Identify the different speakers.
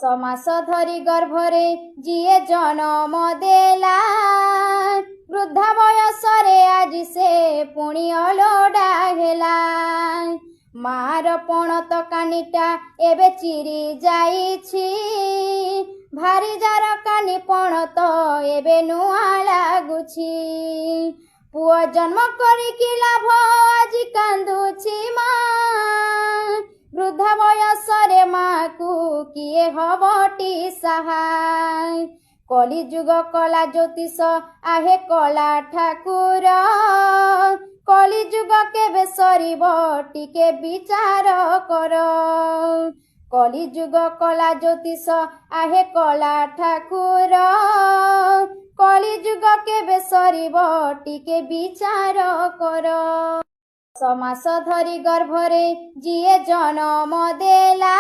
Speaker 1: समास धरी गर्भरे जिए जन्म देला वृद्धा बयसरे आज से पुणी अलोडा हेला मार पणत कानिटा एबे चिरी जाइछि भारी जार कानी पणत एबे नुआ लागुछि पुआ जन्म करिकी लाभ आज कांदुछि मा वृद्धा बयसरे माँ को किए हबटी सहाय कली जुग कला ज्योतिष आहे कला ठाकुर कली जुग केबे सरीब टिके विचार कर कली जुग कला ज्योतिष आहे कला ठाकुर कली जुग केबे सरीब टिके विचार कर समास धरी गर्भरे जिए जन्म देला।